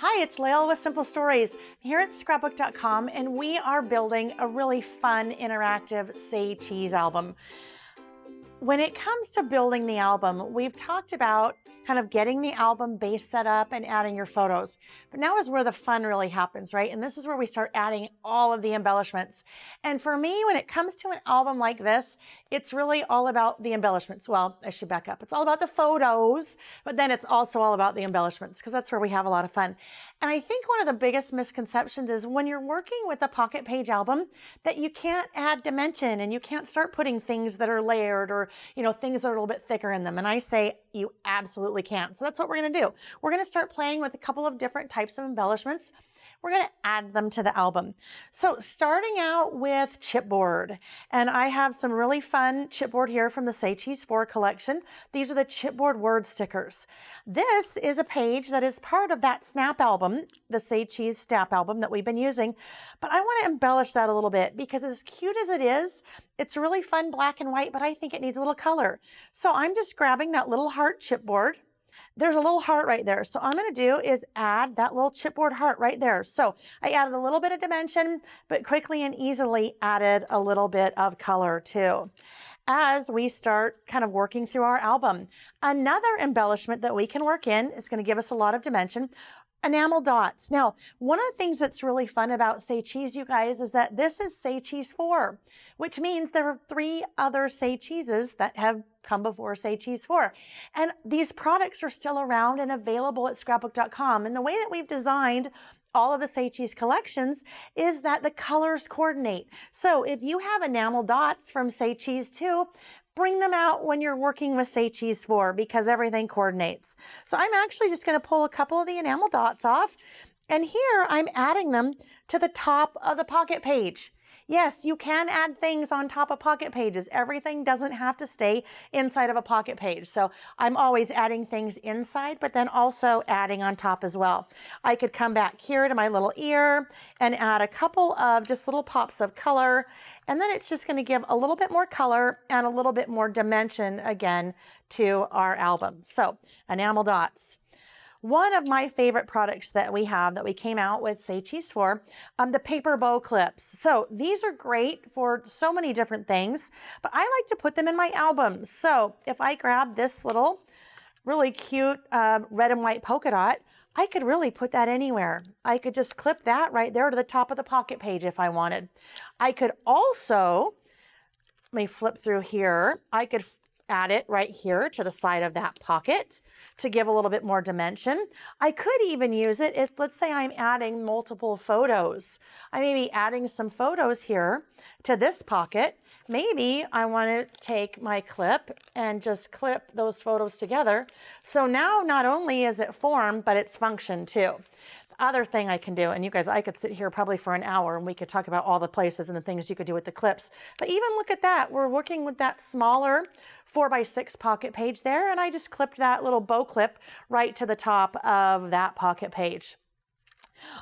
Hi, it's Layle with Simple Stories here at Scrapbook.com, and we are building a really fun interactive Say Cheese album. When it comes to building the album, we've talked about kind of getting the album base set up and adding your photos. But now is where the fun really happens, right? And this is where we start adding all of the embellishments. And for me, when it comes to an album like this, it's really all about the embellishments. Well, I should back up. It's all about the photos, but then it's also all about the embellishments because that's where we have a lot of fun. And I think one of the biggest misconceptions is when you're working with a pocket page album that you can't add dimension and you can't start putting things that are layered or things that are a little bit thicker in them. And I say you absolutely can. So that's what we're going to do. We're going to start playing with a couple of different types of embellishments. We're going to add them to the album. So starting out with chipboard, and I have some really fun chipboard here from the Say Cheese 4 collection. These are the chipboard word stickers. This is a page that is part of that snap album, the Say Cheese snap album that we've been using, but I want to embellish that a little bit because as cute as it is, it's really fun black and white, but I think it needs a little color. So I'm just grabbing that little heart chipboard. There's a little heart right there. So all I'm going to do is add that little chipboard heart right there. So I added a little bit of dimension, but quickly and easily added a little bit of color too. As we start kind of working through our album, another embellishment that we can work in is going to give us a lot of dimension. Enamel dots. Now, one of the things that's really fun about Say Cheese, you guys, is that this is Say Cheese 4, which means there are 3 other Say Cheeses that have come before Say Cheese 4. And these products are still around and available at Scrapbook.com. And the way that we've designed all of the Say Cheese collections is that the colors coordinate. So if you have enamel dots from Say Cheese 2, bring them out when you're working with Say Cheese 4 because everything coordinates. So I'm actually just going to pull a couple of the enamel dots off, and here I'm adding them to the top of the pocket page. Yes, you can add things on top of pocket pages. Everything doesn't have to stay inside of a pocket page. So I'm always adding things inside, but then also adding on top as well. I could come back here to my little ear and add a couple of just little pops of color. And then it's just going to give a little bit more color and a little bit more dimension again to our album. So enamel dots. One of my favorite products that we have that we came out with Say Cheese 4, the paper bow clips. So these are great for so many different things, but I like to put them in my albums. So if I grab this little really cute red and white polka dot, I could really put that anywhere. I could just clip that right there to the top of the pocket page if I wanted. I could also, let me flip through here, I could add it right here to the side of that pocket to give a little bit more dimension. I could even use it if, let's say I'm adding multiple photos. I may be adding some photos here to this pocket. Maybe I want to take my clip and just clip those photos together. So now not only is it form, but it's function too. Other thing I can do, and you guys, I could sit here probably for an hour and we could talk about all the places and the things you could do with the clips. But even look at that. We're working with that smaller 4x6 pocket page there, and I just clipped that little bow clip right to the top of that pocket page.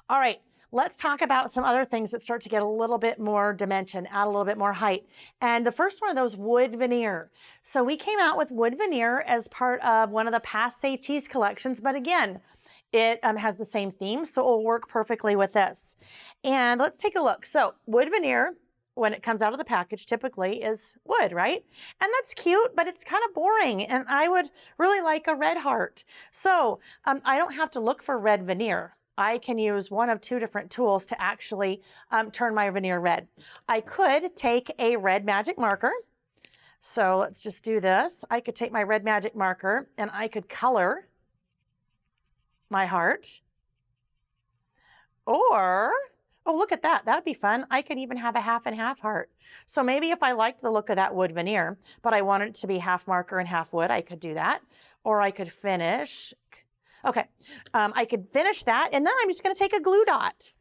All right, let's talk about some other things that start to get a little bit more dimension, add a little bit more height. And the first one of those, wood veneer. So we came out with wood veneer as part of one of the past Say Cheese collections, but again, it has the same theme, so it will work perfectly with this. And let's take a look. So wood veneer, when it comes out of the package, typically is wood, right? And that's cute, but it's kind of boring. And I would really like a red heart. So I don't have to look for red veneer. I can use one of 2 different tools to actually turn my veneer red. I could take a red magic marker. So let's just do this. I could take my red magic marker and I could color my heart. Or, oh, look at that. That'd be fun. I could even have a half and half heart. So maybe if I liked the look of that wood veneer, but I wanted it to be half marker and half wood, I could do that. Or I could finish. Okay, I could finish that, and then I'm just going to take a glue dot.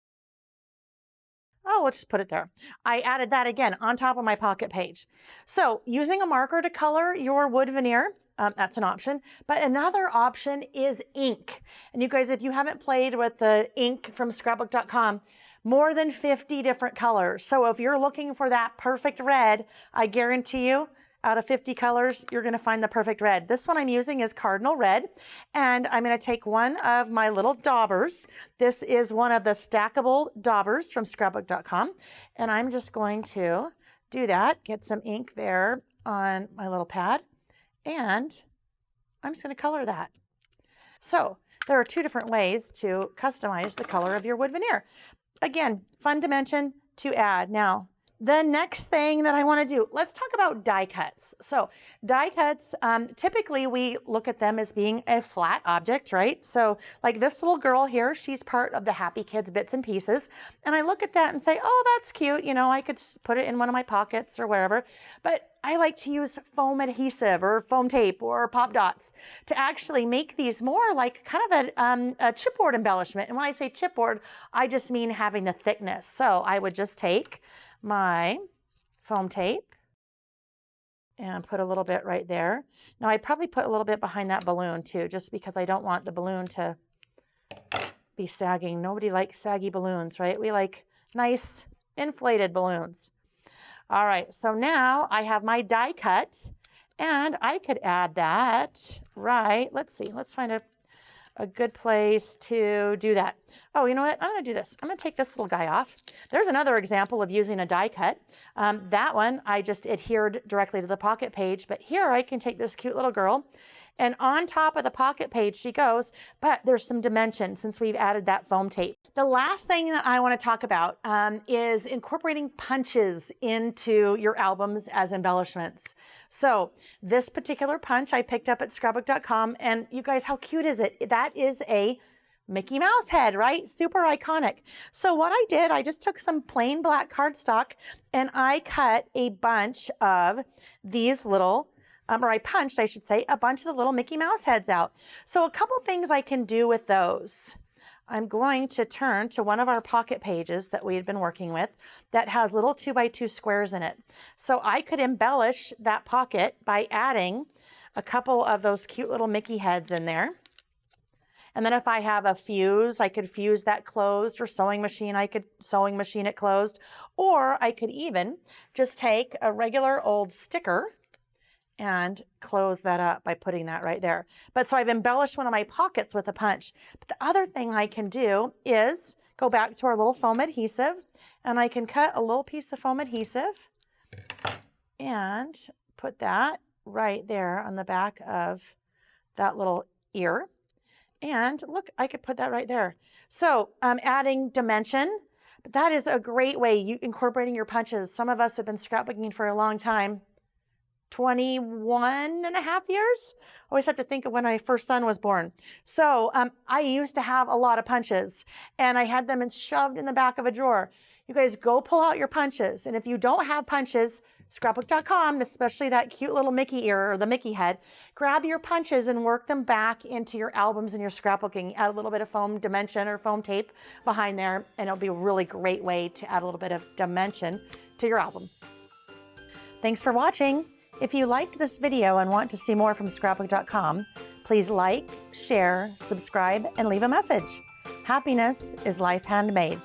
Oh, let's just put it there. I added that again on top of my pocket page. So using a marker to color your wood veneer, that's an option. But another option is ink. And you guys, if you haven't played with the ink from Scrapbook.com, more than 50 different colors. So if you're looking for that perfect red, I guarantee you, out of 50 colors, you're going to find the perfect red. This one I'm using is Cardinal Red, and I'm going to take one of my little daubers. This is one of the stackable daubers from Scrapbook.com, and I'm just going to do that, get some ink there on my little pad, and I'm just going to color that. So there are two different ways to customize the color of your wood veneer. Again, fun dimension to add. Now, the next thing that I want to do, let's talk about die cuts. So die cuts, typically we look at them as being a flat object, right? So like this little girl here, she's part of the Happy Kids Bits and Pieces. And I look at that and say, oh, that's cute. You know, I could put it in one of my pockets or wherever. But I like to use foam adhesive or foam tape or pop dots to actually make these more like kind of a chipboard embellishment. And when I say chipboard, I just mean having the thickness. So I would just take my foam tape and put a little bit right there. Now I'd probably put a little bit behind that balloon too, just because I don't want the balloon to be sagging. Nobody likes saggy balloons, right? We like nice inflated balloons. All right, so now I have my die cut, and I could add that right. Let's see, let's find a good place to do that. Oh, you know what? I'm going to do this. I'm going to take this little guy off. There's another example of using a die cut. That one, I just adhered directly to the pocket page, but here I can take this cute little girl, and on top of the pocket page she goes, but there's some dimension since we've added that foam tape. The last thing that I want to talk about is incorporating punches into your albums as embellishments. So this particular punch I picked up at Scrapbook.com, and you guys, how cute is it? That is a Mickey Mouse head, right? Super iconic. So what I did, I just took some plain black cardstock and I cut a bunch of these little or I punched, I should say, a bunch of the little Mickey Mouse heads out. So a couple things I can do with those. I'm going to turn to one of our pocket pages that we had been working with that has little 2x2 squares in it. So I could embellish that pocket by adding a couple of those cute little Mickey heads in there. And then if I have a fuse, I could fuse that closed, or sewing machine, I could sewing machine it closed. Or I could even just take a regular old sticker and close that up by putting that right there. But so I've embellished one of my pockets with a punch. But the other thing I can do is go back to our little foam adhesive, and I can cut a little piece of foam adhesive and put that right there on the back of that little ear. And look, I could put that right there. So adding dimension, but that is a great way, incorporating your punches. Some of us have been scrapbooking for a long time. 21 and a half years. I always have to think of when my first son was born. So I used to have a lot of punches, and I had them shoved in the back of a drawer. You guys go pull out your punches. And if you don't have punches, Scrapbook.com, especially that cute little Mickey ear or the Mickey head, grab your punches and work them back into your albums and your scrapbooking. Add a little bit of foam dimension or foam tape behind there, and it'll be a really great way to add a little bit of dimension to your album. Thanks for watching. If you liked this video and want to see more from Scrapbook.com, please like, share, subscribe, and leave a message. Happiness is life handmade.